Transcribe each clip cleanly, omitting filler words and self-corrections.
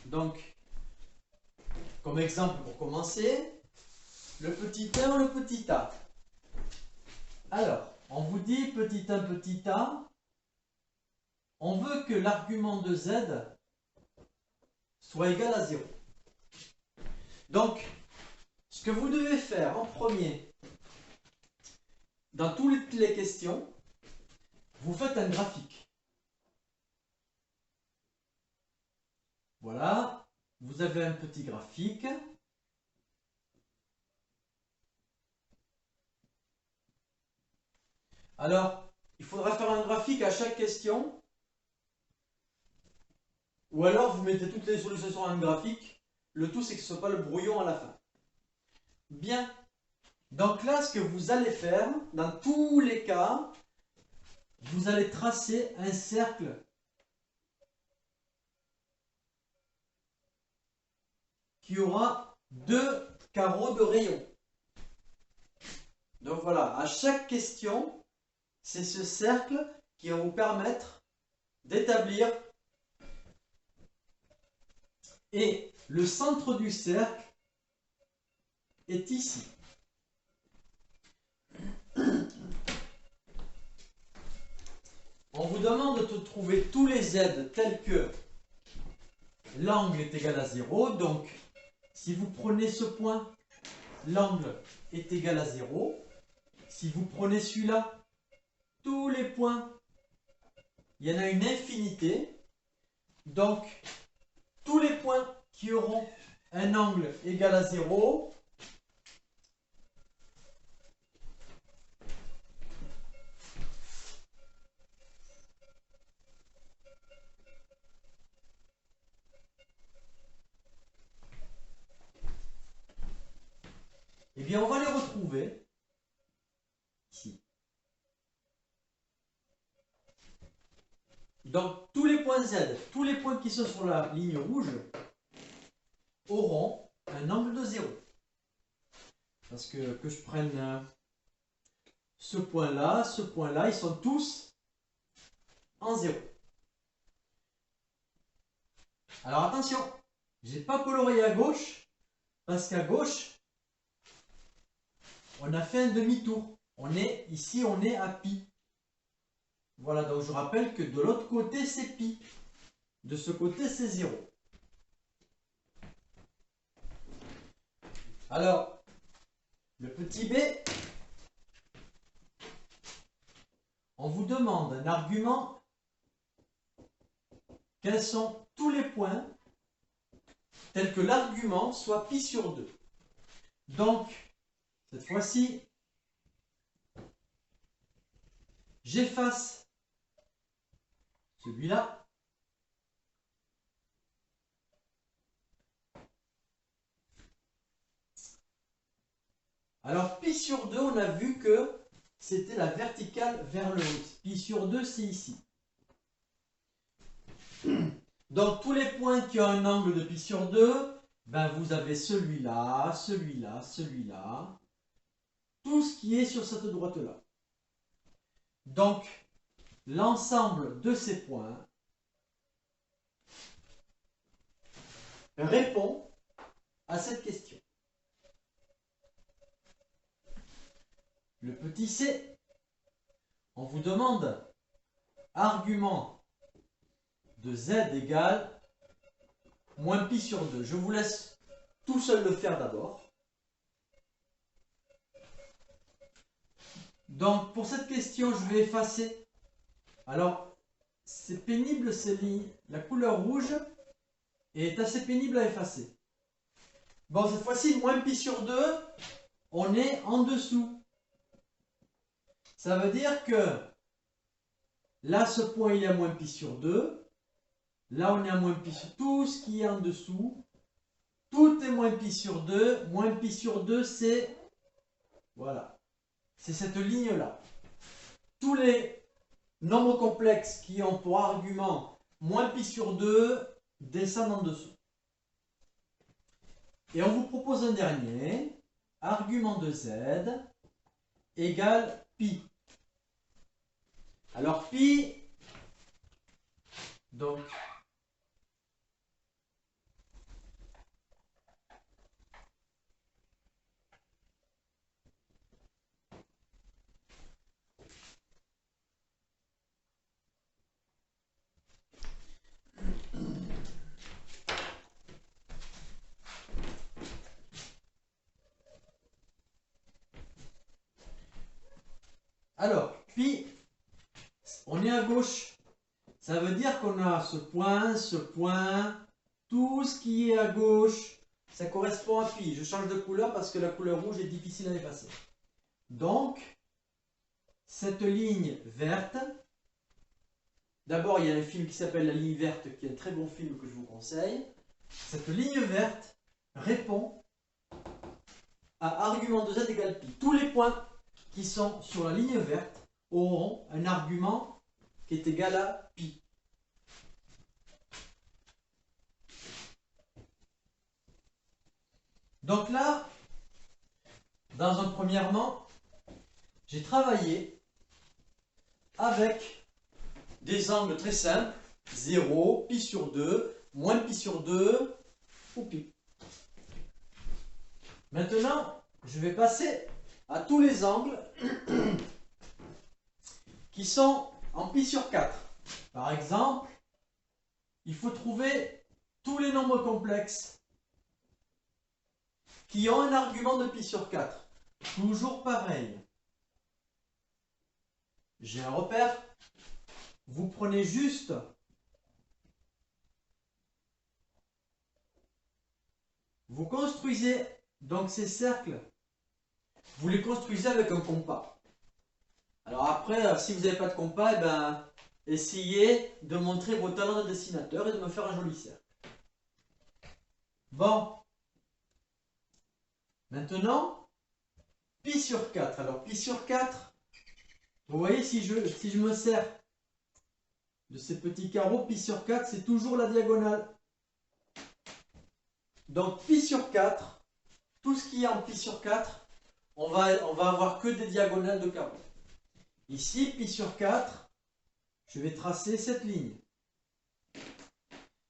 Donc, comme exemple pour commencer, le petit 1 ou le petit a. Alors, on vous dit petit 1, petit a. On veut que l'argument de z soit égal à 0. Donc, ce que vous devez faire en premier, dans toutes les questions, vous faites un graphique. Voilà, vous avez un petit graphique. Alors, il faudra faire un graphique à chaque question. Ou alors, vous mettez toutes les solutions sur un graphique. Le tout, c'est que ce ne soit pas le brouillon à la fin. Bien. Donc là, ce que vous allez faire, dans tous les cas, vous allez tracer un cercle qui aura 2 carreaux de rayon. Donc voilà, à chaque question, c'est ce cercle qui va vous permettre d'établir. Et le centre du cercle est ici. On vous demande de trouver tous les z tels que l'angle est égal à 0. Donc, si vous prenez ce point, l'angle est égal à 0. Si vous prenez celui-là, tous les points, il y en a une infinité. Donc, tous les points qui auront un angle égal à 0, eh bien, on va les retrouver ici. Donc, tous les points z, tous les points qui sont sur la ligne rouge, auront un angle de 0. Parce que je prenne ce point-là, ils sont tous en 0. Alors attention, je n'ai pas coloré à gauche, parce qu'à gauche, on a fait un demi-tour. Ici, on est à pi. Voilà, donc je rappelle que de l'autre côté, c'est pi. De ce côté, c'est 0. Alors, le petit b, on vous demande un argument. Quels sont tous les points tels que l'argument soit pi sur 2. Donc, cette fois-ci, j'efface celui-là. Alors, pi sur 2, on a vu que c'était la verticale vers le haut. Pi sur 2, c'est ici. Donc, tous les points qui ont un angle de pi sur 2, ben, vous avez celui-là, celui-là, celui-là. Tout ce qui est sur cette droite-là. Donc, l'ensemble de ces points répond à cette question. Le petit c, on vous demande argument de z égale moins pi sur 2. Je vous laisse tout seul le faire d'abord. Donc, pour cette question, je vais effacer. Alors, c'est pénible, la couleur rouge est assez pénible à effacer. Bon, cette fois-ci, moins pi sur 2, on est en dessous. Ça veut dire que là, ce point, il est à moins pi sur 2. Là, on est à moins pi sur tout ce qui est en dessous. Tout est moins pi sur 2. Moins pi sur 2, c'est... Voilà. C'est cette ligne-là. Tous les nombres complexes qui ont pour argument moins pi sur 2 descendent en dessous. Et on vous propose un dernier. Argument de z égale pi. Alors pi, donc, Alors, pi, on est à gauche. Ça veut dire qu'on a ce point, tout ce qui est à gauche, ça correspond à pi. Je change de couleur parce que la couleur rouge est difficile à effacer. Donc, cette ligne verte, d'abord il y a un film qui s'appelle La ligne verte, qui est un très bon film que je vous conseille. Cette ligne verte répond à argument de z égale pi. Tous les points qui sont sur la ligne verte auront un argument qui est égal à pi. Donc là, dans un premièrement, j'ai travaillé avec des angles très simples, 0, pi sur 2, moins pi sur 2, ou pi. Maintenant, je vais passer à tous les angles qui sont en pi sur 4. Par exemple, il faut trouver tous les nombres complexes qui ont un argument de pi sur 4. Toujours pareil. J'ai un repère. Vous prenez juste vous construisez donc ces cercles, vous les construisez avec un compas. Alors après, si vous n'avez pas de compas, eh ben, essayez de montrer vos talents de dessinateur et de me faire un joli cercle. Bon. Maintenant, pi sur 4. Alors pi sur 4, vous voyez, si je me sers de ces petits carreaux, pi sur 4, c'est toujours la diagonale. Donc pi sur 4, tout ce qui est en pi sur 4, on va avoir que des diagonales de carreaux. Ici, pi sur 4, je vais tracer cette ligne.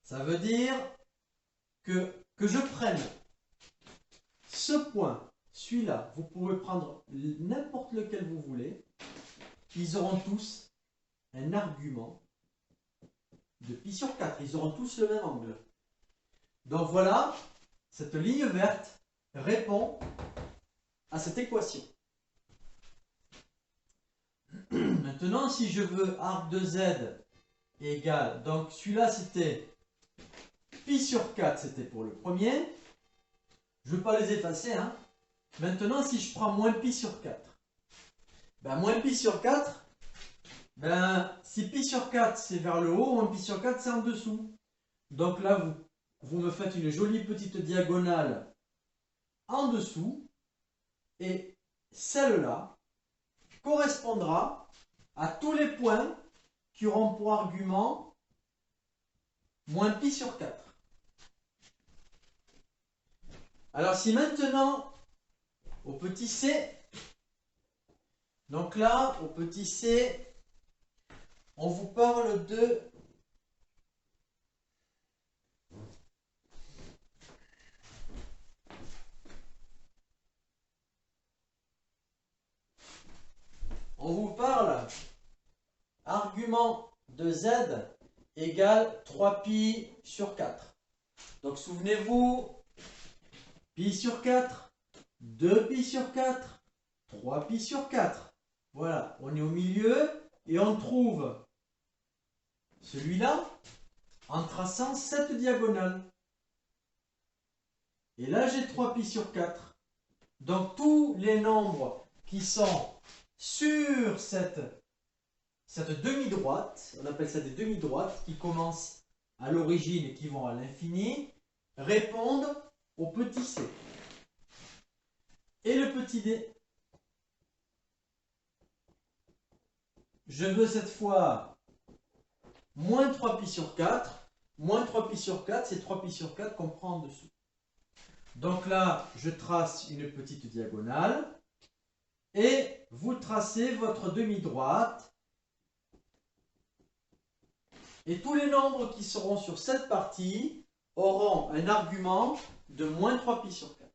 Ça veut dire que je prenne ce point, celui-là, vous pouvez prendre n'importe lequel vous voulez, ils auront tous un argument de pi sur 4, ils auront tous le même angle. Donc voilà, cette ligne verte répond à cette équation. Maintenant, si je veux arc de z égale, donc celui-là c'était pi sur 4, c'était pour le premier. Je ne veux pas les effacer. Hein. Maintenant, si je prends moins pi sur 4, ben, moins pi sur 4, ben, si pi sur 4 c'est vers le haut, moins pi sur 4 c'est en dessous. Donc là, vous me faites une jolie petite diagonale en dessous. Et celle-là correspondra à tous les points qui auront pour argument moins pi sur 4. Alors si maintenant, au petit c, donc là, au petit c, on vous parle de argument de z égale 3pi sur 4. Donc souvenez-vous, pi sur 4, 2pi sur 4, 3pi sur 4. Voilà, on est au milieu et on trouve celui-là en traçant cette diagonale. Et là, j'ai 3pi sur 4. Donc tous les nombres qui sont sur cette demi-droite, on appelle ça des demi-droites, qui commencent à l'origine et qui vont à l'infini, répondent au petit c. Et le petit d, je veux cette fois moins 3pi sur 4. Moins 3pi sur 4, c'est 3pi sur 4 qu'on prend en dessous. Donc là, je trace une petite diagonale. Et vous tracez votre demi-droite. Et tous les nombres qui seront sur cette partie auront un argument de moins 3pi sur 4.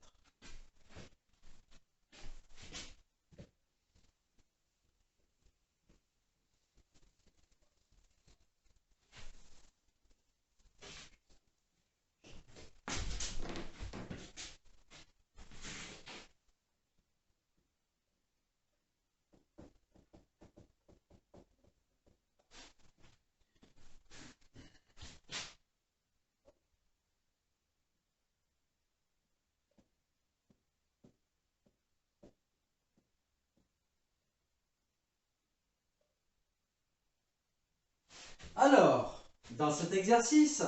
Alors, dans cet exercice,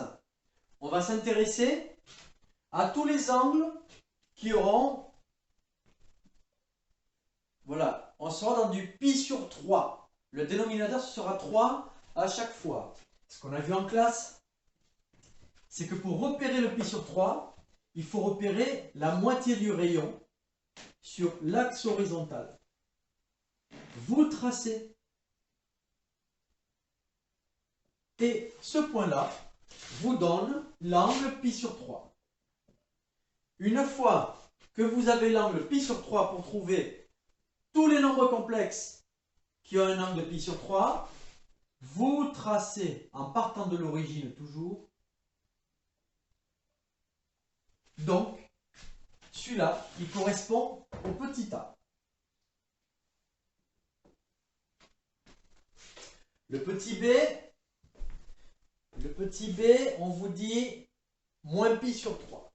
on va s'intéresser à tous les angles qui auront, voilà, on sera dans du pi sur 3. Le dénominateur, ce sera 3 à chaque fois. Ce qu'on a vu en classe, c'est que pour repérer le pi sur 3, il faut repérer la moitié du rayon sur l'axe horizontal. Vous tracez. Et ce point-là vous donne l'angle pi sur 3. Une fois que vous avez l'angle pi sur 3 pour trouver tous les nombres complexes qui ont un angle pi sur 3, vous tracez en partant de l'origine toujours. Donc, celui-là, il correspond au petit a. Le petit b, on vous dit moins pi sur 3.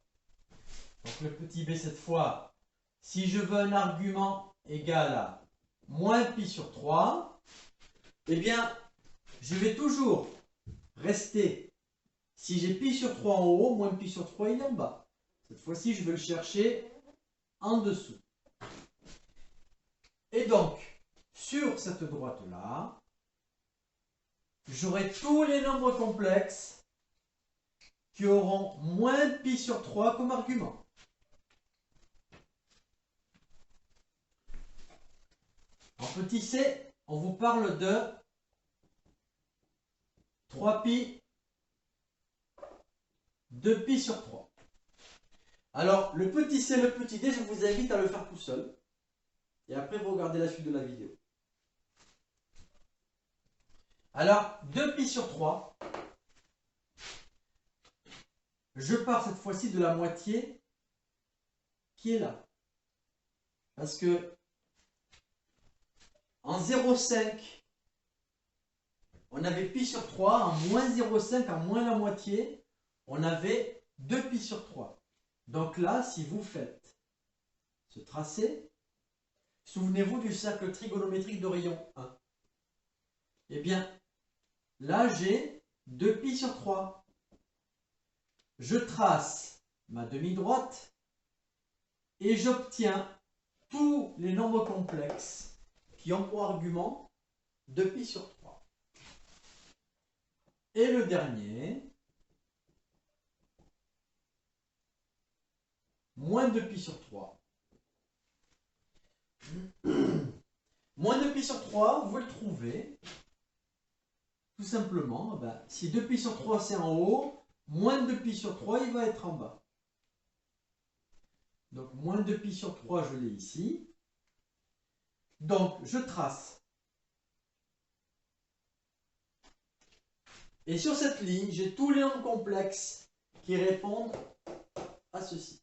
Donc le petit b cette fois, si je veux un argument égal à moins pi sur 3, eh bien, je vais toujours rester, si j'ai pi sur 3 en haut, moins pi sur 3 il est en bas. Cette fois-ci, je vais le chercher en dessous. Et donc, sur cette droite-là, j'aurai tous les nombres complexes qui auront moins pi sur 3 comme argument. En petit c, on vous parle de 3pi, 2pi sur 3. Alors, le petit c, le petit d, je vous invite à le faire tout seul. Et après, vous regardez la suite de la vidéo. Alors, 2pi sur 3, je pars cette fois-ci de la moitié qui est là. Parce que en 0,5, on avait pi sur 3. En moins 0,5, en moins la moitié, on avait 2pi sur 3. Donc là, si vous faites ce tracé, souvenez-vous du cercle trigonométrique de rayon 1. Eh bien, là, j'ai 2pi sur 3. Je trace ma demi-droite et j'obtiens tous les nombres complexes qui ont pour argument 2pi sur 3. Et le dernier, moins 2pi sur 3. Moins 2pi sur 3, vous le trouvez tout simplement. Si 2pi sur 3 c'est en haut, moins 2pi sur 3 il va être en bas. Donc moins 2pi sur 3 je l'ai ici. Donc je trace. Et sur cette ligne, j'ai tous les nombres complexes qui répondent à ceci.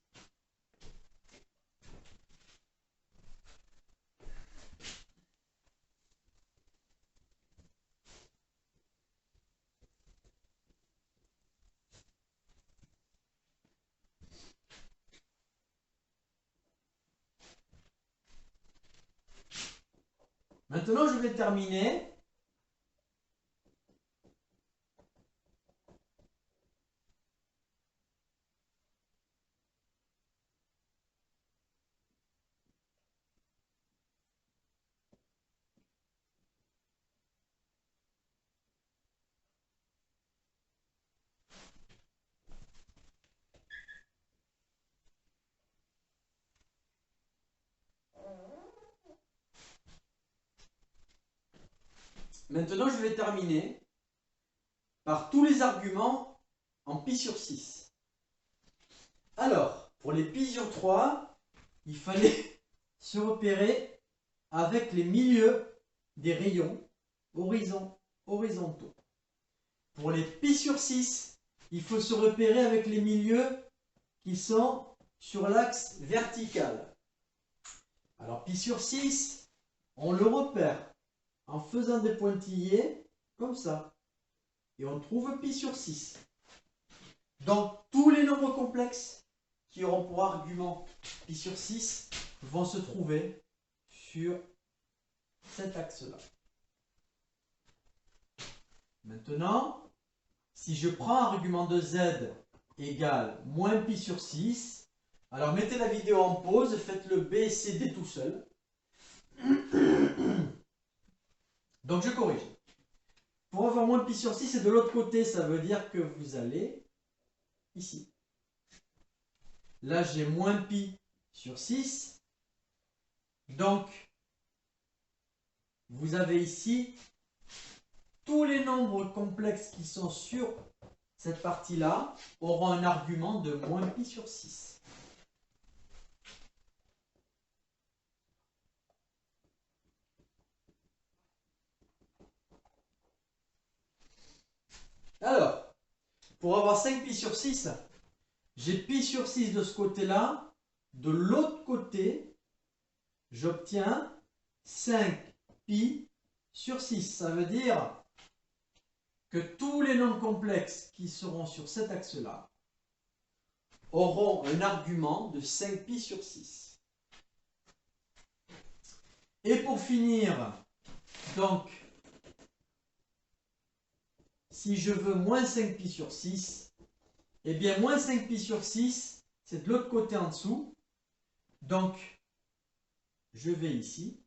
Maintenant, je vais terminer. Maintenant, je vais terminer par tous les arguments en pi sur 6. Alors, pour les pi sur 3, il fallait se repérer avec les milieux des rayons horizontaux. Pour les pi sur 6, il faut se repérer avec les milieux qui sont sur l'axe vertical. Alors, pi sur 6, on le repère en faisant des pointillés comme ça. Et on trouve pi sur 6. Donc, tous les nombres complexes qui auront pour argument pi sur 6 vont se trouver sur cet axe-là. Maintenant, si je prends un argument de z égale moins pi sur 6, alors mettez la vidéo en pause, faites le B, C, D tout seul. Donc je corrige. Pour avoir moins pi sur 6, et de l'autre côté, ça veut dire que vous allez ici. Là, j'ai moins pi sur 6. Donc, vous avez ici tous les nombres complexes qui sont sur cette partie-là auront un argument de moins pi sur 6. Alors, pour avoir 5 pi sur 6, j'ai pi sur 6 de ce côté-là. De l'autre côté, j'obtiens 5 pi sur 6. Ça veut dire que tous les nombres complexes qui seront sur cet axe-là auront un argument de 5 pi sur 6. Et pour finir, donc, si je veux moins 5 pi sur 6, eh bien, moins 5 pi sur 6, c'est de l'autre côté en dessous. Donc, je vais ici.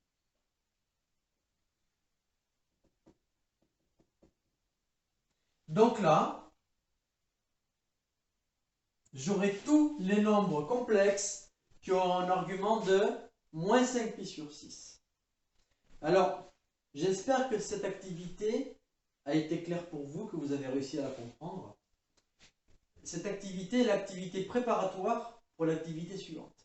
Donc là, j'aurai tous les nombres complexes qui auront un argument de moins 5 pi sur 6. Alors, j'espère que cette activité a été claire pour vous, que vous avez réussi à la comprendre. Cette activité est l'activité préparatoire pour l'activité suivante.